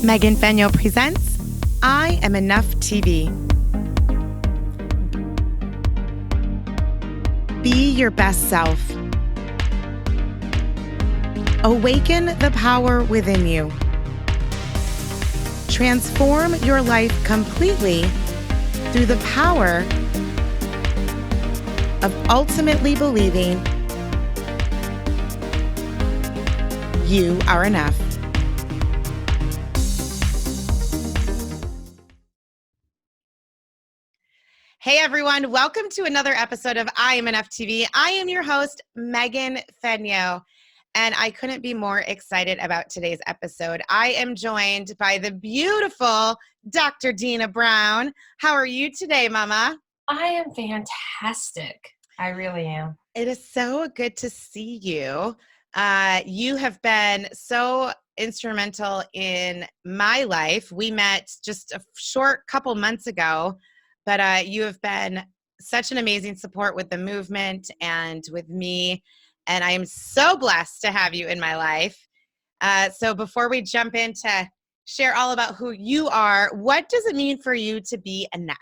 Megan Fenyo presents I Am Enough TV. Be your best self. Awaken the power within you. Transform your life completely through the power of ultimately believing you are enough. Hey everyone, welcome to another episode of I Am Enough TV. I am your host, Megan Fenyo, and I couldn't be more excited about today's episode. I am joined by the beautiful Dr. Deena Brown. How are you today, Mama? I am fantastic. I really am. It is so good to see you. You have been so instrumental in my life. We met just a short couple months ago, but you have been such an amazing support with the movement and with me, and I am so blessed to have you in my life. So before we jump in to share all about who you are, what does it mean for you to be enough?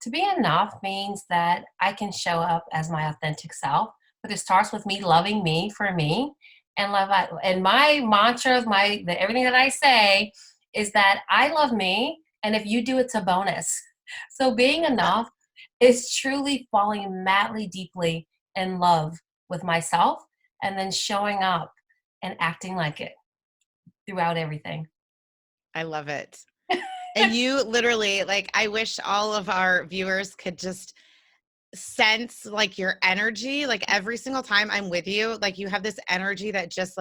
To be enough means that I can show up as my authentic self, but it starts with me loving me for me and and my mantra of everything that I say is that I love me, and if you do, it's a bonus. So being enough is truly falling madly deeply in love with myself and then showing up and acting like it throughout everything. I love it. And you literally, I wish all of our viewers could just sense your energy. Every single time I'm with you, you have this energy that just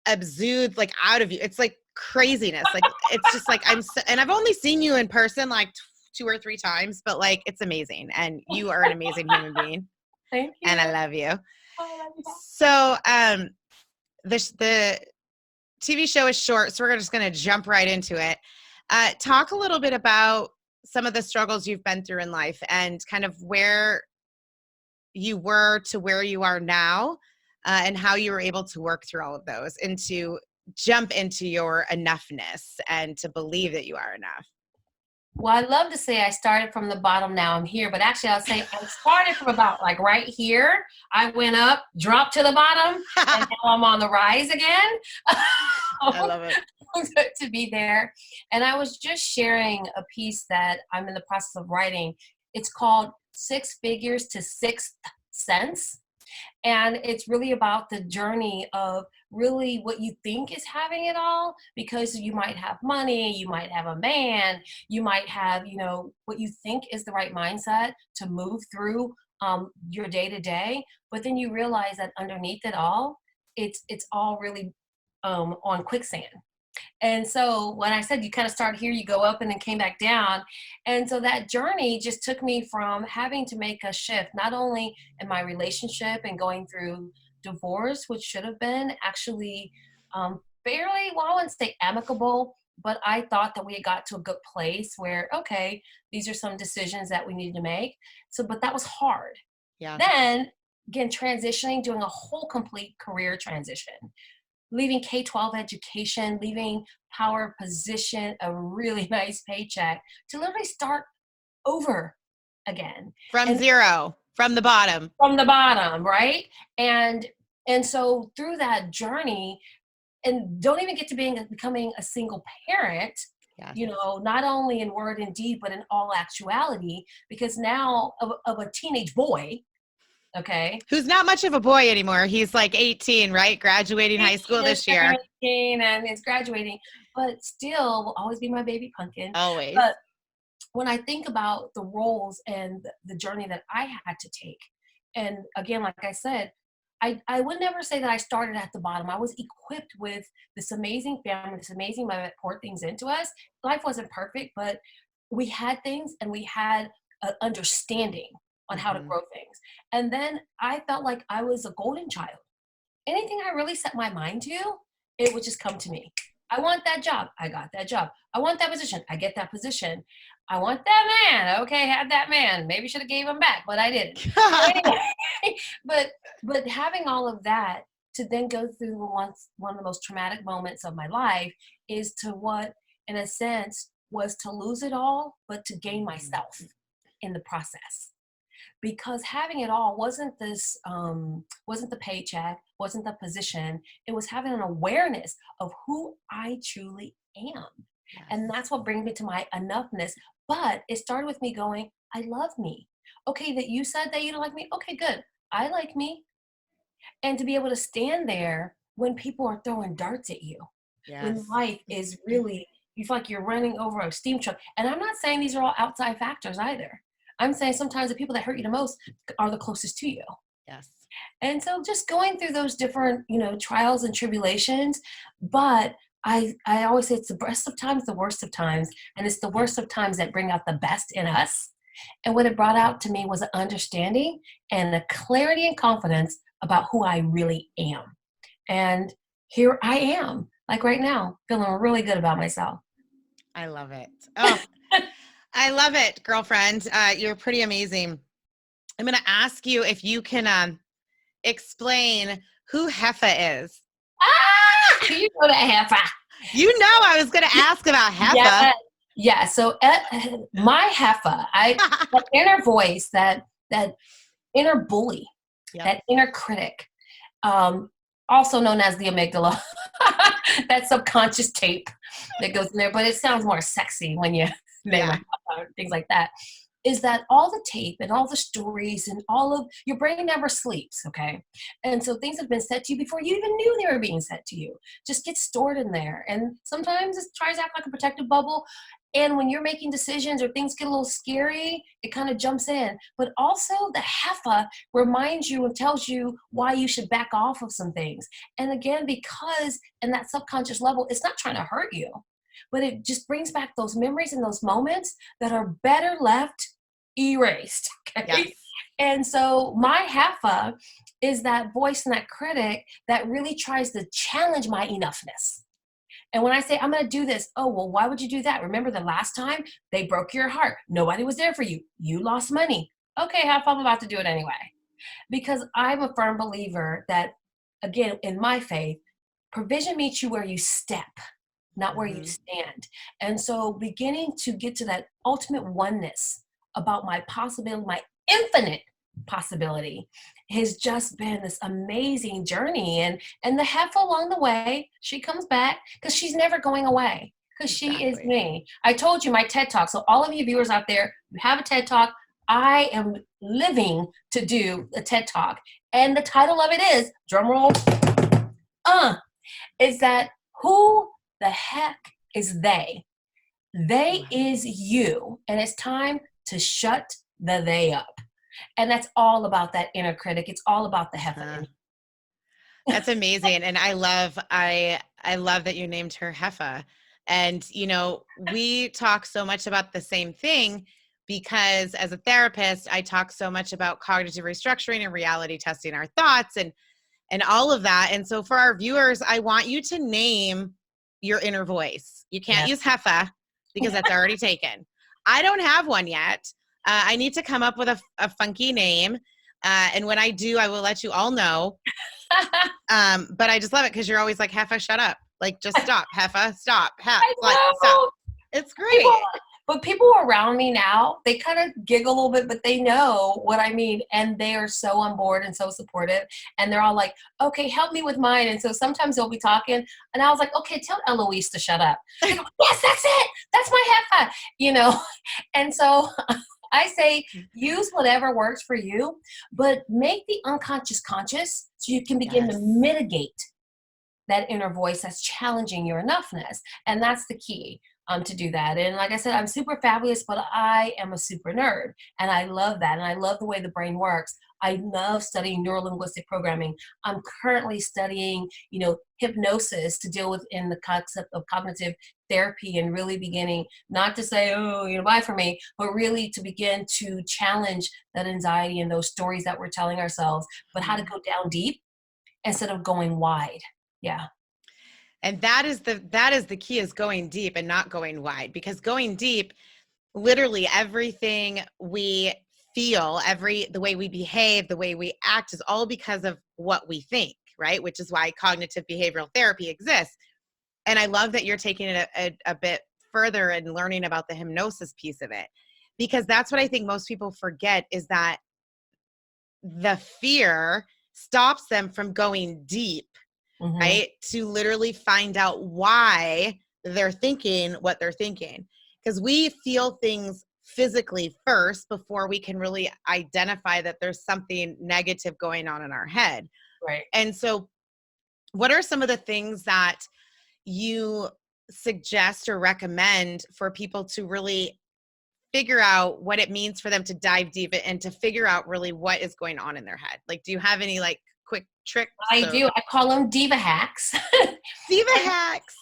exudes out of you. It's craziness. It's just and I've only seen you in person 2 or 3 times, but it's amazing. And you are an amazing human being. Thank you. And I love you. I love you. So, the TV show is short, so we're just going to jump right into it. Talk a little bit about some of the struggles you've been through in life and kind of where you were to where you are now, and how you were able to work through all of those and to jump into your enoughness and to believe that you are enough. Well, I love to say I started from the bottom, now I'm here, but actually I'll say I started from about right here. I went up, dropped to the bottom, and now I'm on the rise again. I love it. Good to be there. And I was just sharing a piece that I'm in the process of writing. It's called 6 Figures to Sixth Sense. And it's really about the journey of really what you think is having it all, because you might have money, you might have a man, you might have, what you think is the right mindset to move through your day to day. But then you realize that underneath it all, it's all really on quicksand. And so when I said you kind of start here, you go up and then came back down. And so that journey just took me from having to make a shift, not only in my relationship and going through divorce, which should have been actually fairly, well, I wouldn't say amicable, but I thought that we had got to a good place where, okay, these are some decisions that we needed to make. So, but that was hard. Yeah. Then again, transitioning, doing a whole complete career transition, leaving K-12 education, leaving power position, a really nice paycheck, to literally start over again. From zero, from the bottom. From the bottom, right? And so through that journey, and don't even get to becoming a single parent, Yes. Not only in word and deed, but in all actuality, because now of a teenage boy, okay. Who's not much of a boy anymore. He's 18, right? Graduating high school this year. 18 and is graduating, but still will always be my baby pumpkin. Always. But when I think about the roles and the journey that I had to take, and again, like I said, I would never say that I started at the bottom. I was equipped with this amazing family, this amazing mother that poured things into us. Life wasn't perfect, but we had things and we had an understanding on how to grow things. And then I felt like I was a golden child. Anything I really set my mind to, it would just come to me. I want that job. I got that job. I want that position. I get that position. I want that man. Okay, had that man. Maybe should have gave him back, but I didn't. Anyway, but having all of that to then go through one of the most traumatic moments of my life is to what, in a sense, was to lose it all, but to gain myself in the process. Because having it all wasn't the paycheck, wasn't the position. It was having an awareness of who I truly am. And that's what brings me to my enoughness. But it started with me going, I love me. Okay, that you said that you don't like me. Okay, good. I like me. And to be able to stand there when people are throwing darts at you, when Yes. life is really, you feel like you're running over a steam truck. And I'm not saying these are all outside factors either. I'm saying sometimes the people that hurt you the most are the closest to you. Yes. And so just going through those different, trials and tribulations, but I always say it's the best of times, the worst of times, and it's the worst of times that bring out the best in us. And what it brought out to me was an understanding and a clarity and confidence about who I really am. And here I am, like right now, feeling really good about myself. I love it. Oh, I love it, girlfriend. You're pretty amazing. I'm going to ask you if you can explain who Hethel is. You know that Heifer. You know, I was going to ask about Hethel. Yeah, yeah. So my Heifer, that inner voice, that inner bully, that inner critic, also known as the amygdala, that subconscious tape that goes in there, but it sounds more sexy when you name it, things like that, is that all the tape and all the stories and all of your brain never sleeps, okay? And so things have been said to you before you even knew they were being said to you, just get stored in there. And sometimes it tries to act like a protective bubble. And when you're making decisions or things get a little scary, it kind of jumps in. But also the Heffa reminds you and tells you why you should back off of some things. And again, because in that subconscious level, it's not trying to hurt you, but it just brings back those memories and those moments that are better left erased. Okay. Yes. And so my Heffa is that voice and that critic that really tries to challenge my enoughness. And when I say, I'm going to do this, oh, well, why would you do that? Remember the last time they broke your heart? Nobody was there for you. You lost money. Okay, I'm about to do it anyway. Because I'm a firm believer that, again, in my faith, provision meets you where you step, not where you stand. And so beginning to get to that ultimate oneness about my possibility, my infinite possibility, has just been this amazing journey. And the Heifer along the way, she comes back because she's never going away, because she is me. I told you my TED Talk. So all of you viewers out there, you have a TED Talk. I am living to do a TED Talk. And the title of it is, drumroll, is that who the heck is they? They is you. And it's time to shut the they up. And that's all about that inner critic. It's all about the Heifer. That's amazing. And I love that you named her Heffa. And, we talk so much about the same thing because as a therapist, I talk so much about cognitive restructuring and reality testing our thoughts and all of that. And so for our viewers, I want you to name your inner voice. You can't use Heffa because that's already taken. I don't have one yet. I need to come up with a funky name. And when I do, I will let you all know. But I just love it because you're always like, Heffa, shut up. Like, just stop. Heffa, stop. Stop. It's great. People around me now, they kind of giggle a little bit, but they know what I mean. And they are so on board and so supportive. And they're all like, okay, help me with mine. And so sometimes they'll be talking. And I was like, okay, tell Eloise to shut up. Go, yes, that's it. That's my Heffa, And so I say use whatever works for you, but make the unconscious conscious so you can begin to mitigate that inner voice that's challenging your enoughness. And that's the key to do that. And like I said, I'm super fabulous, but I am a super nerd. And I love that. And I love the way the brain works. I love studying neurolinguistic programming. I'm currently studying, hypnosis to deal with in the concept of cognitive therapy, and really beginning not to say, oh, bye for me, but really to begin to challenge that anxiety and those stories that we're telling ourselves, but how to go down deep instead of going wide. Yeah. And that is the key, is going deep and not going wide, because going deep, literally everything we feel, the way we behave, the way we act is all because of what we think, right? Which is why cognitive behavioral therapy exists. And I love that you're taking it a bit further and learning about the hypnosis piece of it, because that's what I think most people forget, is that the fear stops them from going deep, Mm-hmm. right? To literally find out why they're thinking what they're thinking. Because we feel things physically first before we can really identify that there's something negative going on in our head. Right. And so, what are some of the things that you suggest or recommend for people to really figure out what it means for them to dive deep and to figure out really what is going on in their head? Like, do you have any like quick tricks I or do. I call them diva hacks. diva hacks?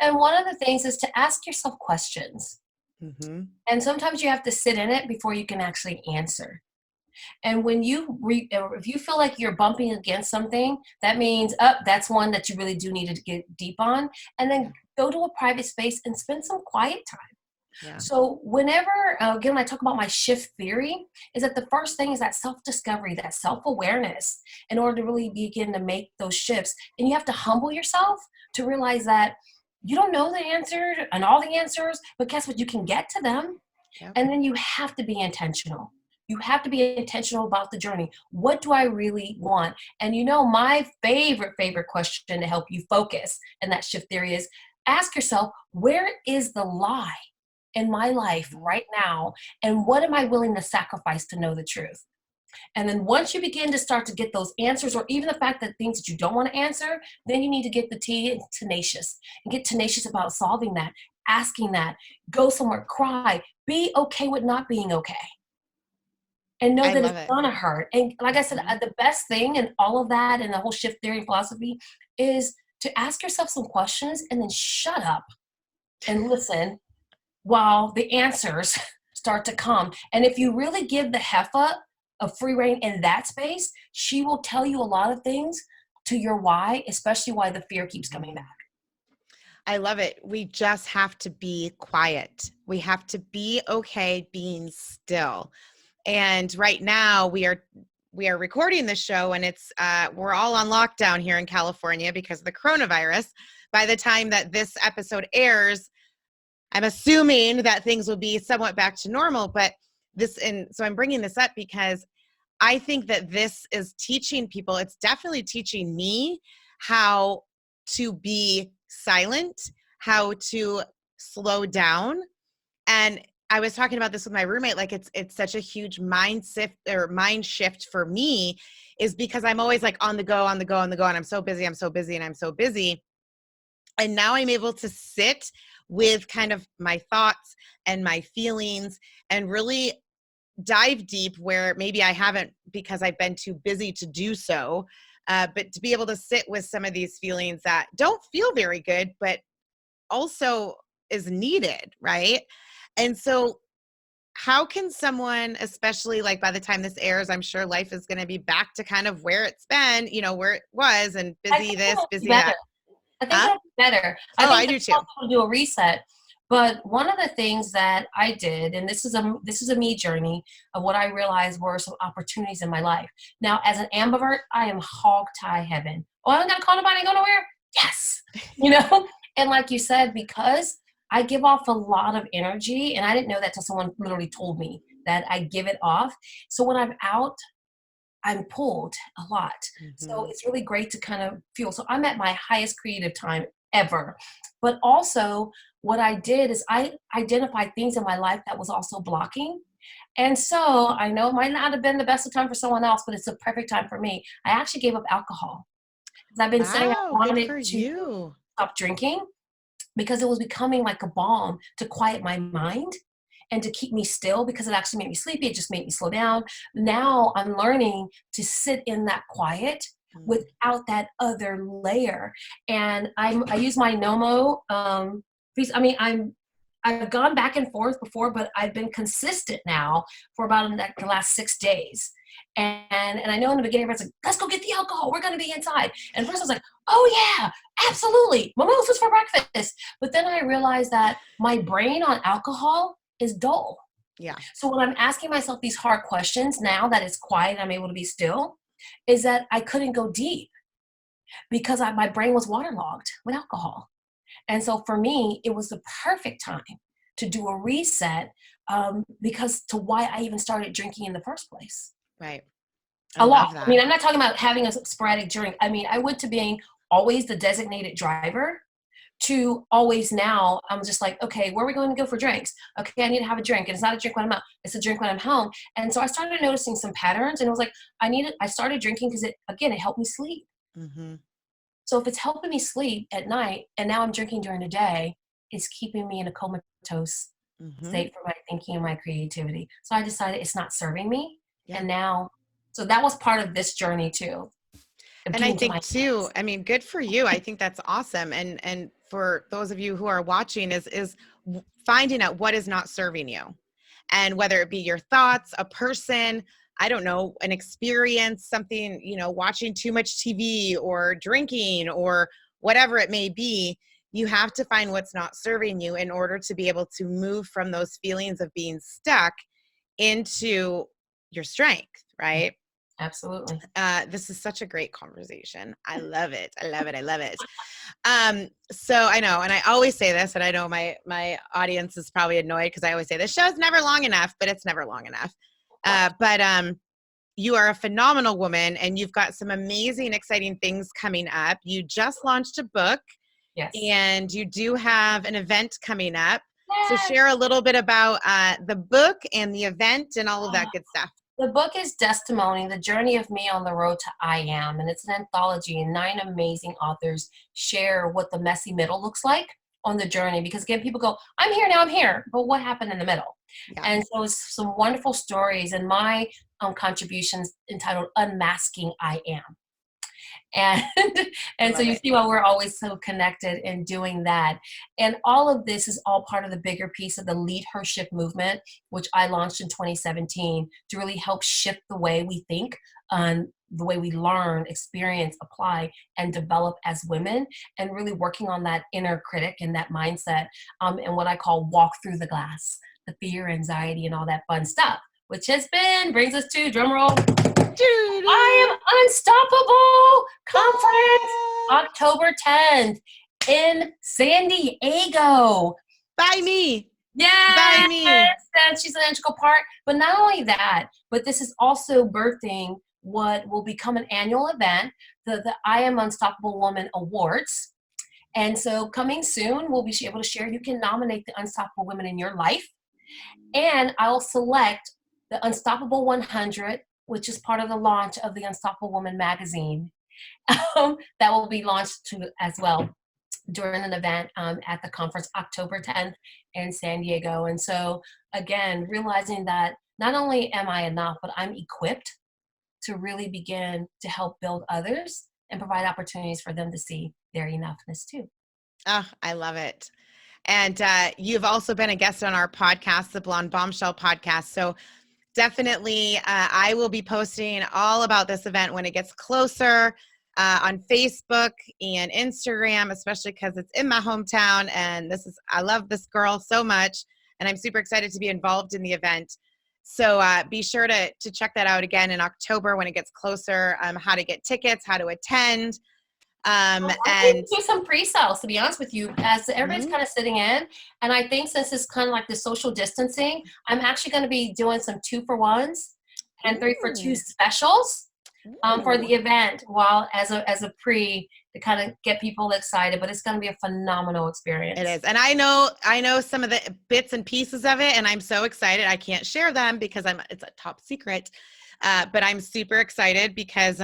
And one of the things is to ask yourself questions. Mm-hmm. And sometimes you have to sit in it before you can actually answer. And when if you feel like you're bumping against something, that means, that's one that you really do need to get deep on. And then go to a private space and spend some quiet time. Yeah. So whenever, again, when I talk about my shift theory, is that the first thing is that self-discovery, that self-awareness, in order to really begin to make those shifts. And you have to humble yourself to realize that you don't know the answer and all the answers, but guess what? You can get to them. Yep. And then you have to be intentional. You have to be intentional about the journey. What do I really want? And my favorite question to help you focus in that shift theory is ask yourself, where is the lie in my life right now? And what am I willing to sacrifice to know the truth? And then once you begin to start to get those answers, or even the fact that things that you don't want to answer, then you need to get the T and tenacious and get tenacious about solving that, asking that, go somewhere, cry, be okay with not being okay. And know I that it's love it. gonna hurt. And like I said, Mhm. the best thing and all of that and the whole shift theory philosophy is to ask yourself some questions and then shut up and listen while the answers start to come. And if you really give the Hethel a free reign in that space, she will tell you a lot of things to your why, especially why the fear keeps coming back. I love it. We just have to be quiet. We have to be okay being still. And right now we are recording the show, and it's we're all on lockdown here in California because of the coronavirus. By the time that this episode airs, I'm assuming that things will be somewhat back to normal, but so I'm bringing this up because I think that this is teaching people, it's definitely teaching me how to be silent, how to slow down. And I was talking about this with my roommate, like it's such a huge mind shift for me, is because I'm always like on the go, on the go, on the go, and I'm so busy, I'm so busy, and I'm so busy. And now I'm able to sit with kind of my thoughts and my feelings and really dive deep where maybe I haven't because I've been too busy to do so. But to be able to sit with some of these feelings that don't feel very good, but also is needed, right? And so, how can someone, especially like by the time this airs, I'm sure life is going to be back to kind of where it's been, where it was, and I busy think this, it'll be busy better. that. I think Huh? it'll be better. I Oh, think I that do too. also will do a reset. But one of the things that I did, and this is a me journey of what I realized were some opportunities in my life. Now, as an ambivert, I am hog tie heaven. Oh, I don't gotta call nobody, go nowhere. Yes, you know. And like you said, because I give off a lot of energy, and I didn't know that till someone literally told me that I give it off. So when I'm out, I'm pulled a lot. So Mhm. it's really great to kind of feel. So I'm at my highest creative time ever. But also, what I did is I identified things in my life that was also blocking. And so I know it might not have been the best of time for someone else, but it's a perfect time for me. I actually gave up alcohol because I've been saying I Wow, good wanted for to you. stop drinking because it was becoming like a balm to quiet my mind and to keep me still because it actually made me sleepy. It just made me slow down. Now I'm learning to sit in that quiet Mm. without that other layer. And I use my Nomo piece. I mean, I've gone back and forth before, but I've been consistent now for about the last 6 days. And I know in the beginning everyone's like, let's go get the alcohol. We're gonna be inside. And first I was like, oh yeah, absolutely. Mimosas for breakfast. But then I realized that my brain on alcohol is dull. Yeah. So when I'm asking myself these hard questions now that it's quiet, I'm able to be still, is that I couldn't go deep. because my brain was waterlogged with alcohol. And so for me, it was the perfect time to do a reset, because to why I even started drinking in the first place. Right. I A lot. love I mean, that. I'm not talking about having a sporadic drink. I mean, I went to being always the designated driver to always now I'm just like, okay, where are we going to go for drinks? Okay, I need to have a drink. And it's not a drink when I'm out, it's a drink when I'm home. And so I started noticing some patterns and it was like, I started drinking because it helped me sleep. Mm-hmm. So if it's helping me sleep at night and now I'm drinking during the day, it's keeping me in a comatose Mm-hmm. state for my thinking and my creativity. So I decided it's not serving me. Yeah. And now, so that was part of this journey too, of And I getting to my think too, sense. I mean, good for you. I think that's awesome. And for those of you who are watching is finding out what is not serving you. And whether it be your thoughts, a person, I don't know, an experience, something, watching too much TV or drinking or whatever it may be, you have to find what's not serving you in order to be able to move from those feelings of being stuck into your strength, Yeah, right? absolutely. This is such a great conversation. I love it. I love it. I love it. So I know, and I always say this, and I know my audience is probably annoyed because I always say this show's never long enough, but it's never long enough. But you are a phenomenal woman, and you've got some amazing, exciting things coming up. You just launched a book, Yes. and you do have an event coming up. So Yes. share a little bit about the book and the event and all of that good stuff. The book is Testimony, The Journey of Me on the Road to I Am, and it's an anthology, and 9 amazing authors share what the messy middle looks like on the journey. Because again, people go, I'm here now, I'm here, but what happened in the middle? Yeah, And so it's some wonderful stories, and my contributions entitled Unmasking I Am. And I and so love you it. see why we're always so connected in doing that. And all of this is all part of the bigger piece of the leadership movement, which I launched in 2017 to really help shift the way we think, the way we learn, experience, apply, and develop as women, and really working on that inner critic and that mindset, and what I call walk through the glass, the fear, anxiety, and all that fun stuff, which brings us to drum roll, I Doo-doo. Am Unstoppable Conference, Yay! October 10th in San Diego. By me. By Yes, me. and she's an integral part. But not only that, but this is also birthing what will become an annual event, the I Am Unstoppable Woman Awards. And so coming soon, we'll be able to share. You can nominate the unstoppable women in your life. And I'll select the Unstoppable 100, which is part of the launch of the Unstoppable Woman magazine, that will be launched as well during an event at the conference October 10th in San Diego. And so, again, realizing that not only am I enough, but I'm equipped to really begin to help build others and provide opportunities for them to see their enoughness too. Oh, I love it. And you've also been a guest on our podcast, the Blonde Bombshell podcast. So definitely, I will be posting all about this event when it gets closer on Facebook and Instagram, especially because it's in my hometown. And I love this girl so much. And I'm super excited to be involved in the event. So be sure to check that out again in October when it gets closer, how to get tickets, how to attend. I'm going And to do some pre-sales, to be honest with you, as everybody's mhm. kind of sitting in. And I think since it's kind of like the social distancing, I'm actually going to be doing some 2-for-1s and 3-for-2 Ooh, specials for ooh. the event, while as a pre, to kind of get people excited. But it's going to be a phenomenal It experience. is. And I know some of the bits and pieces of it, and I'm so excited. I can't share them because it's a top secret. But I'm super excited because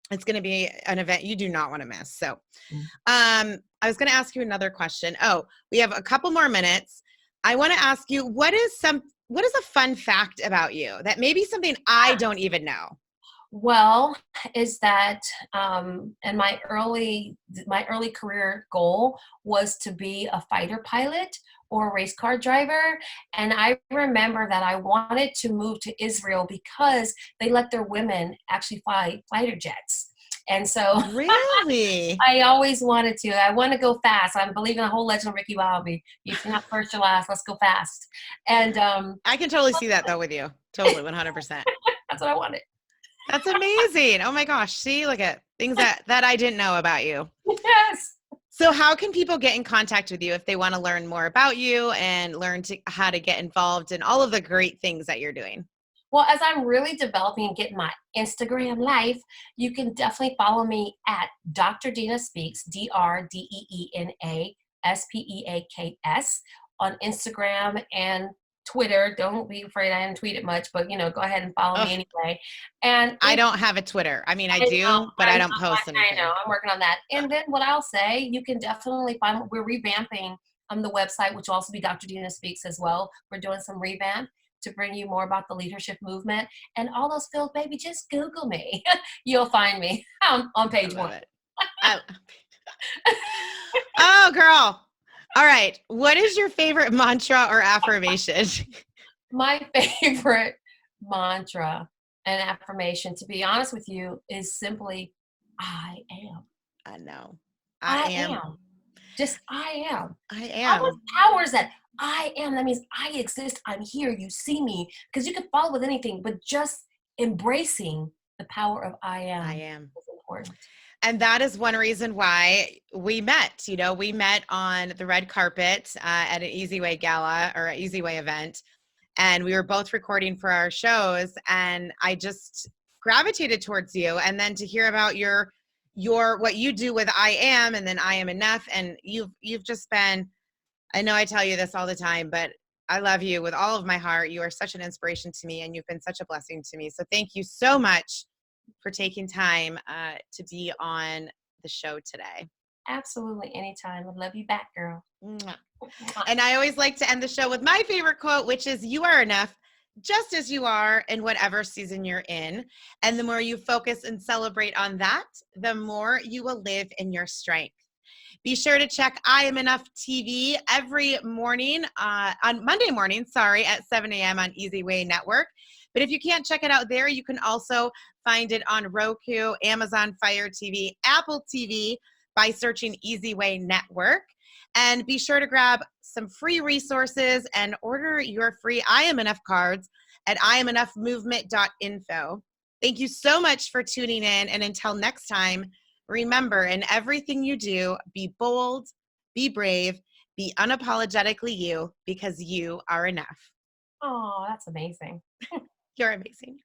it's going to be an event you do not want to miss. So I was going to ask you another question. Oh, we have a couple more minutes. I want to ask you, what is a fun fact about you that maybe something I don't even know? Well, is that and my early career goal was to be a fighter pilot or a race car driver. And I remember that I wanted to move to Israel because they let their women actually fly fighter jets. And so Really? I always wanted to. I want to go fast. I'm believing the whole legend of Ricky Bobby. If you're not first, you're last. Let's go fast. And I can totally see that though with you. Totally, 100%. that's what I wanted. That's amazing. Oh my gosh. See, look at things that I didn't know about you. Yes. So how can people get in contact with you if they want to learn more about you and learn how to get involved in all of the great things that you're doing? Well, as I'm really developing and getting my Instagram life, you can definitely follow me at Dr. Deena Speaks, DrDeena on Instagram and Twitter. Don't be afraid I didn't tweet it much, but go ahead and follow me Ugh, anyway. And I if don't have a Twitter. I mean, I I know, do, but I don't post I know, anything. I'm working on that. And then what I'll say, you can definitely find, we're revamping the website, which will also be Dr. Deena Speaks as well. We're doing some revamp to bring you more about the leadership movement and all those fields. Baby, just Google me. You'll find me on I page love one. it. I, oh, girl. All right. What is your favorite mantra or affirmation? My favorite mantra and affirmation, to be honest with you, is simply, I am. I know. I I am. am. Just I am. I How much am. power is that? I am. That means I exist. I'm here. You see me. Because you can follow with anything, but just embracing the power of I I am am. is important. And that is one reason why we met. We met on the red carpet at an Easy Way gala or an Easy Way event. And we were both recording for our shows. And I just gravitated towards you. And then to hear about your what you do with I am and then I am enough. And you've just been, I know I tell you this all the time, but I love you with all of my heart. You are such an inspiration to me and you've been such a blessing to me. So thank you so much for taking time to be on the show today. Absolutely. Anytime. I love you back, girl. Mwah. Mwah. And I always like to end the show with my favorite quote, which is, you are enough just as you are in whatever season you're in. And the more you focus and celebrate on that, the more you will live in your strength. Be sure to check I Am Enough TV every morning, on Monday morning, at 7 a.m. on Easy Way Network. But if you can't check it out there, you can also find it on Roku, Amazon Fire TV, Apple TV by searching Easy Way Network. And be sure to grab some free resources and order your free I Am Enough cards at IamEnoughMovement.info. Thank you so much for tuning in. And until next time, remember, in everything you do, be bold, be brave, be unapologetically you, because you are enough. Oh, that's amazing. You're amazing.